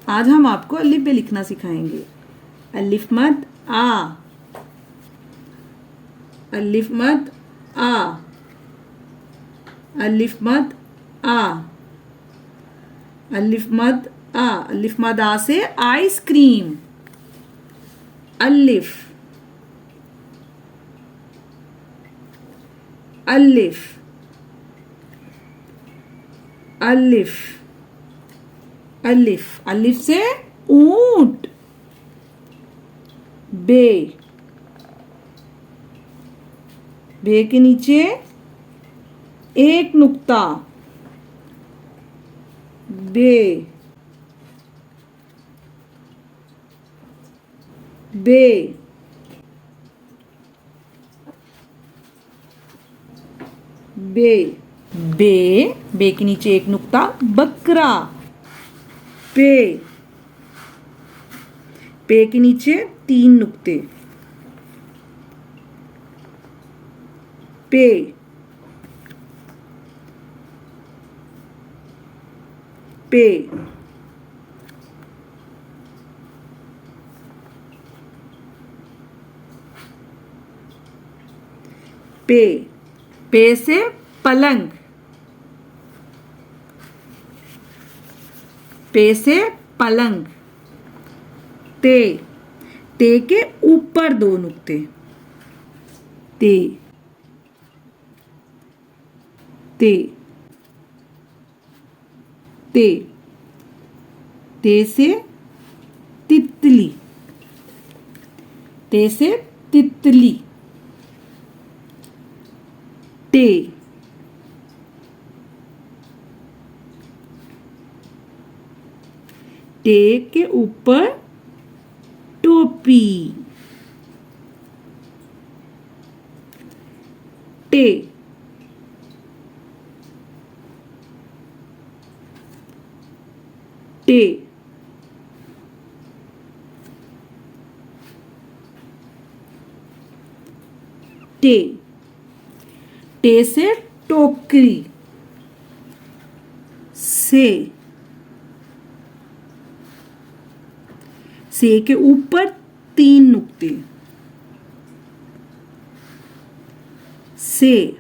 आज हम आपको अलिफ बे लिखना सिखाएंगे। अलिफ मद आ, अलिफ मद आ, अलिफ मद आ, अलिफ मद आ। अलिफ मद आ से आइसक्रीम। अलिफ, अलिफ, अलिफ, अलिफ। अलिफ से ऊंट। बे, बे के नीचे एक नुक्ता। बे, बे, बे, बे, बे के नीचे एक नुक्ता। बकरा। पे, पे के नीचे 3 नुक्ते। पे, पे, पे, पे से पलंग। पे से पलंग। ते, ते के ऊपर 2 नुक्ते। ते, ते, ते, ते से तितली। ते से तितली। टे, टे के ऊपर टोपी। टे, टे, टे, टे से टोकरी। से के ऊपर 3 नुक्ते। से,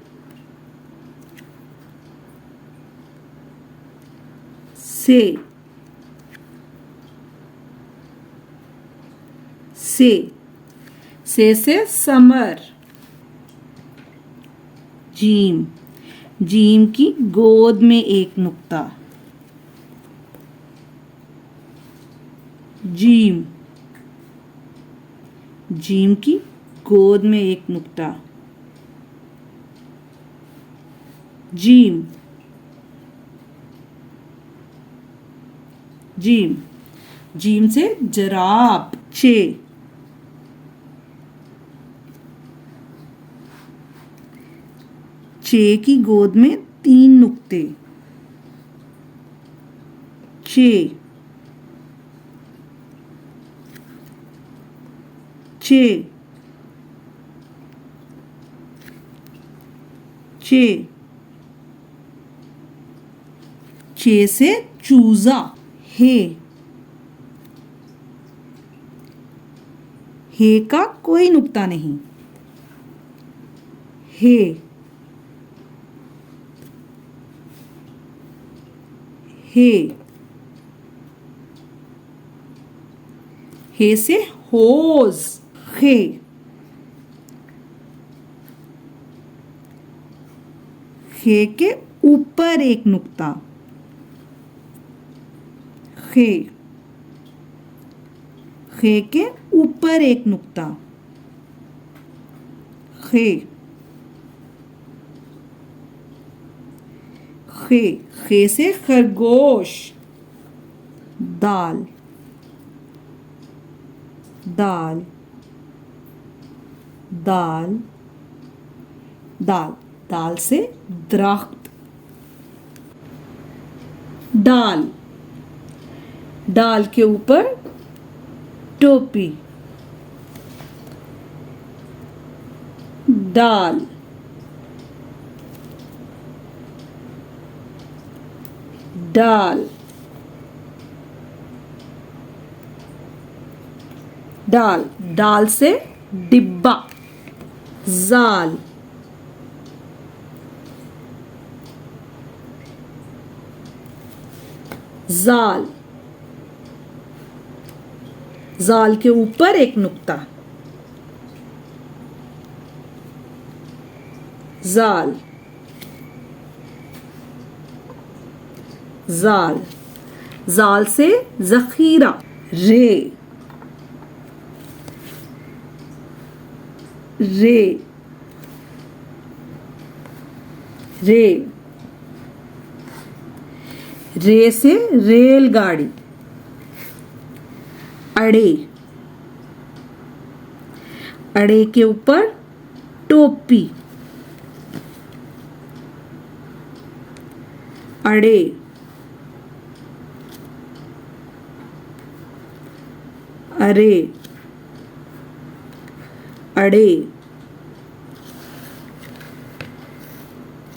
से, से समर। जीम, जीम की गोद में एक नुक्ता। जीम, जीम की गोद में एक नुक्ता। जीम, जीम, जीम से जराब। चे, चे की गोद में 3 नुक्ते। चे, चे, चे, चे से चूजा। हे, हे का कोई नुक्ता नहीं। हे, हे, हे से होज। खे, खे के ऊपर एक नुक्ता। खे, खे के ऊपर एक नुक्ता। खे, खे, खे से खरगोश। दाल, दाल, दाल, दाल, दाल से दरख्त। डाल, डाल के ऊपर टोपी। डाल, डाल, डाल, डाल से डिब्बा, जाल, जाल, जाल के ऊपर एक नुक्ता, जाल, जाल, जाल से जखीरा, रे, रे, रे, रे से रेलगाड़ी, अड़े, अड़े के ऊपर टोपी, अड़े, अरे, अड़े,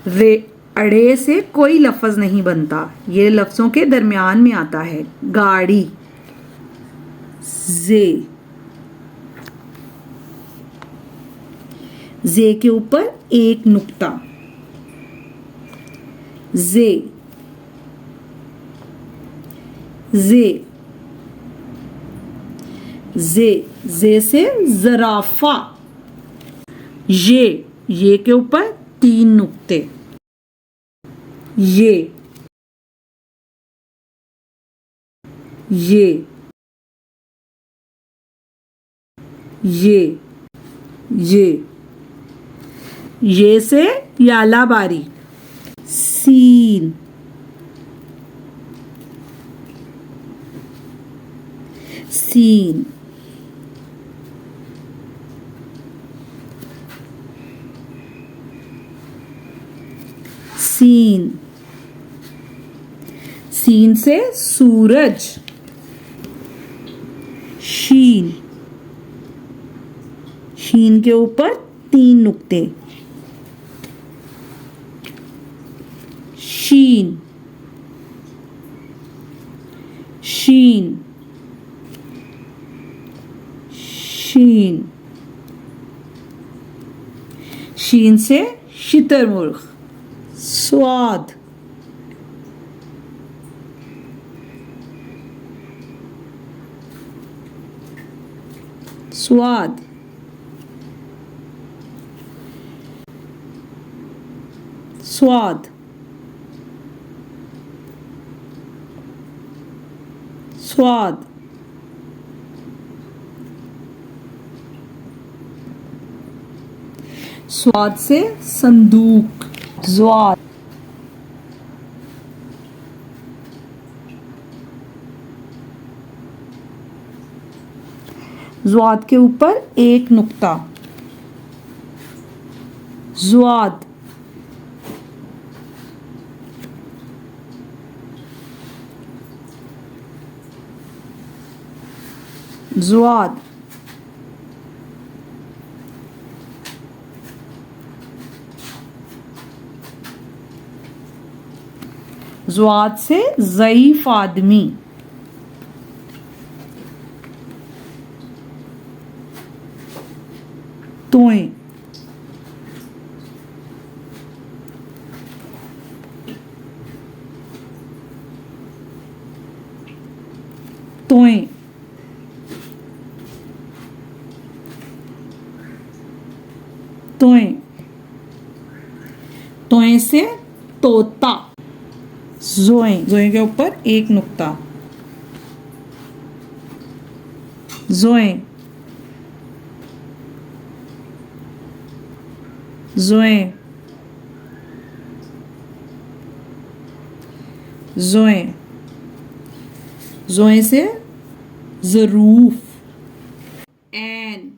रे, अड़े से कोई लफ्ज नहीं बनता, ये लफ्जों के दरमियान में आता है। गाड़ी, जे, जे के ऊपर एक नुक्ता, जे, जे, जे, जे से जराफा, ये के ऊपर तीन नुक्ते, ये, ये, ये, ये से यालाबारी, सीन, सीन, सीन, सीन से सूरज, शीन, शीन के ऊपर तीन नुक्ते, शीन, शीन, शीन, शीन से शुतुरमुर्ग, स्वाद, स्वाद, स्वाद, स्वाद, स्वाद से संदूक, ज्वाद, ज्वाद के ऊपर एक नुक्ता, ज्वाद, ज्वाद, ज्वाद से ज़ईफ आदमी, तोएं, तोएं, तोएं, तोएं से तोता, जोएं, जोएं के ऊपर एक नुक्ता, जोएं, जोएं, जोएं, जोएं से Zaroof, N,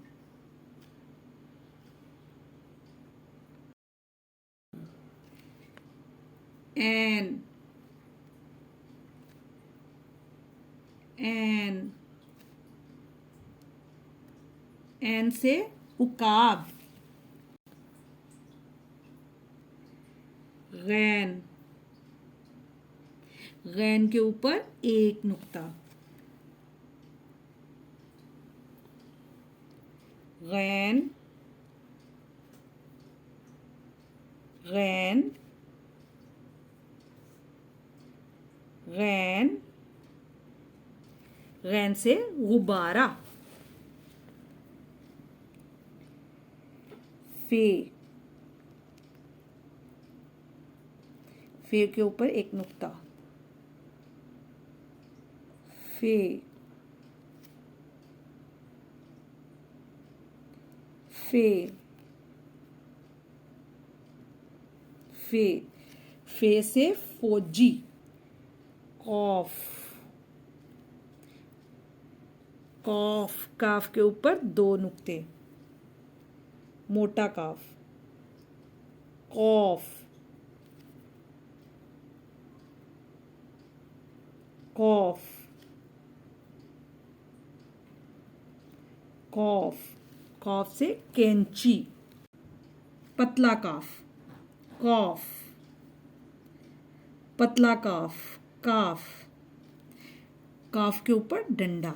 N, N, N से उकाब, गैन, गैन के ऊपर एक नुक्ता, गैन, गैन, गैन, गैन से गुब्बारा। फे, फे के ऊपर एक नुक्ता। फे, फे, फे, फे से फौजी। कॉफ, कॉफ, काफ के ऊपर दो नुक्ते, मोटा काफ। कॉफ, कॉफ, कॉफ, कॉफ से कैंची। पतला काफ, कॉफ, पतला काफ, काफ, काफ के ऊपर डंडा।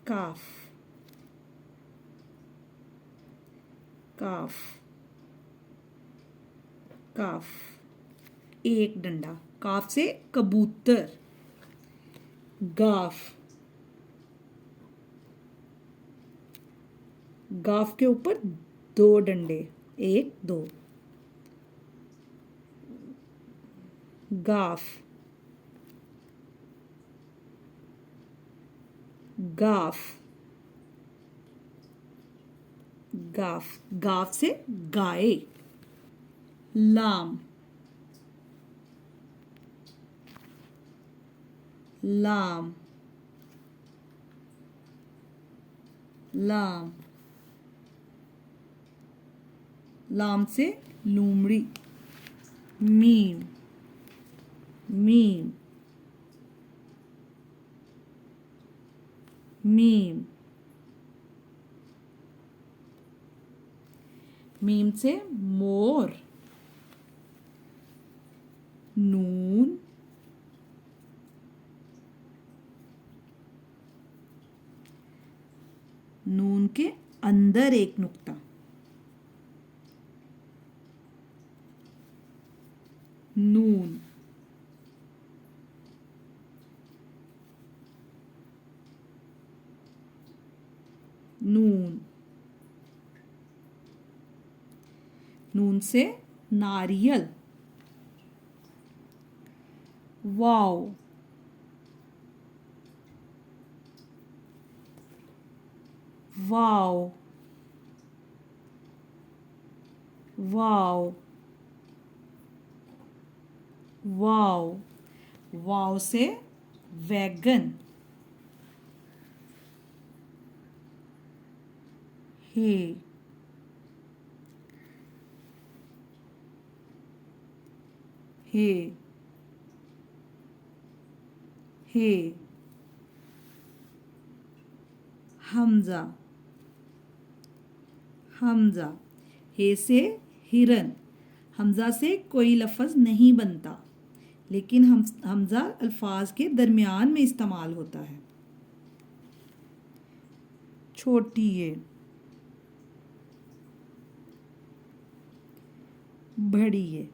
काफ, काफ, काफ, एक डंडा। काफ से कबूतर। गाफ, गाफ के ऊपर दो डंडे, एक दो। गाफ, गाफ, गाफ, गाफ से गाय। लाम, लाम, लाम, लाम से लूमड़ी। मीम, मीम, मीम, मीम से मोर। नून, नून के अंदर एक नुक्ता। नून, नून, नून से नारियल। वाव, वाव, वाव, वाव, वाव से वैगन। हे, हे, हे, हमजा, हमजा, हे से हिरन। हमजा से कोई लफ्ज़ नहीं बनता, लेकिन हमजा अल्फाज के दरमियान में इस्तेमाल होता है। छोटी ये, बड़ी ये।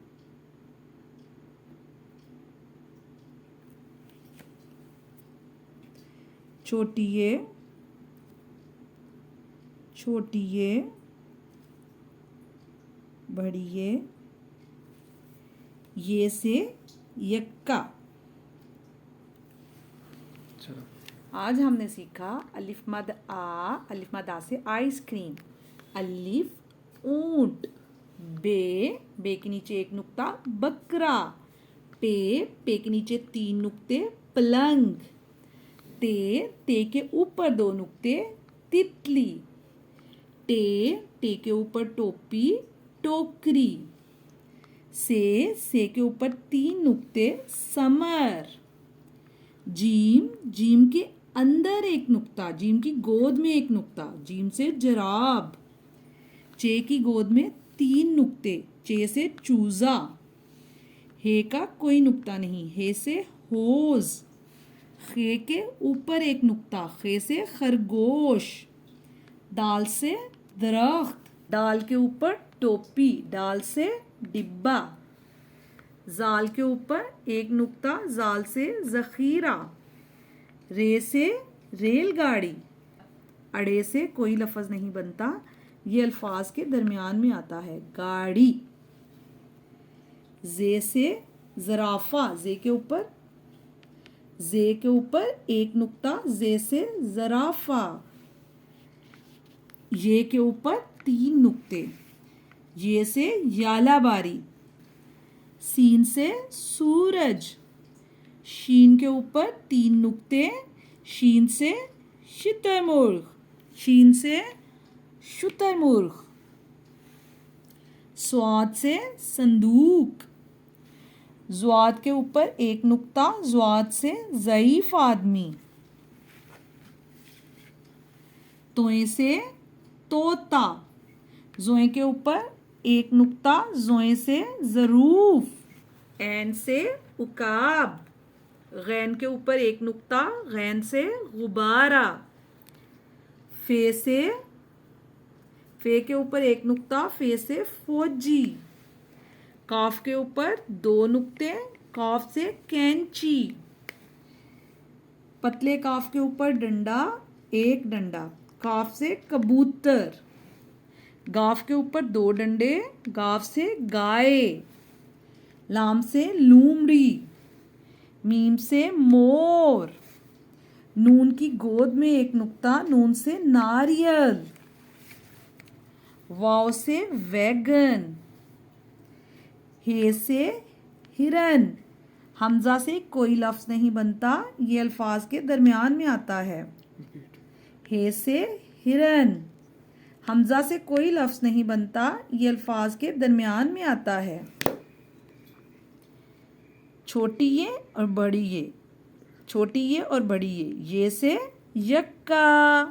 छोटी ये, छोटी ये, बड़ी ये से यक्का। चलो, आज हमने सीखा अलिफ मद आ, अलिफ मद आ से आइसक्रीम। अलिफ ऊंट। बे, बे के नीचे एक नुक्ता बकरा। पे, पे के नीचे तीन नुक्ते पलंग। ते, ते के ऊपर दो नुक्ते तितली। टे, टे के ऊपर टोपी टोकरी। से के ऊपर तीन नुक्ते समर। जीम, जीम के अंदर एक नुक्ता, जीम की गोद में एक नुक्ता, जीम से जराब। चे की गोद में तीन नुक्ते, चे से चूजा। हे का कोई नुक्ता नहीं, हे से होज। खे के ऊपर एक नुक्ता, खे से खरगोश। दाल से दरख्त, दाल के ऊपर टोपी, दाल से डिब्बा। जाल के ऊपर एक नुक्ता, जाल से जखीरा। रे से रेलगाड़ी, अड़े से कोई लफ्ज नहीं बनता, ये अल्फाज के दरमियान में आता है, गाड़ी। जे से जराफा, जे के ऊपर एक नुक्ता, जे से जराफा। ये के ऊपर 3 नुक्ते, ये से यालाबारी। सीन से सूरज, शीन के ऊपर 3 नुक्ते, शीन से शुतुरमुर्ग, शीन से शुतुरमुर्ग। स्वाद से संदूक, ज़्वाद के ऊपर एक नुक्ता, ज़्वाद से ज़ईफ आदमी। तोए से तोता, ज़ोए के ऊपर एक नुक्ता, ज़ोए से ज़रूफ। ऐन से उकाब, गैन के ऊपर एक नुक्ता, गैन से गुब्बारा। फे के ऊपर एक नुक्ता, फे से फौजी। काफ के ऊपर 2 नुक्ते, काफ से कैंची। पतले काफ के ऊपर डंडा, एक डंडा, काफ से कबूतर। गाफ के ऊपर 2 डंडे, गाफ से गाय। लाम से लूमड़ी, मीम से मोर। नून की गोद में एक नुक्ता, नून से नारियल। वाव से वैगन। हे से हिरन, हमजा से कोई लफ्ज नहीं बनता, ये अल्फाज के दरमियान में आता है। हे से हिरन, हमजा से कोई लफ्ज नहीं बनता, ये अल्फाज के दरमियान में आता है। छोटी ये और बड़ी ये, छोटी ये और बड़ी ये से यक्का।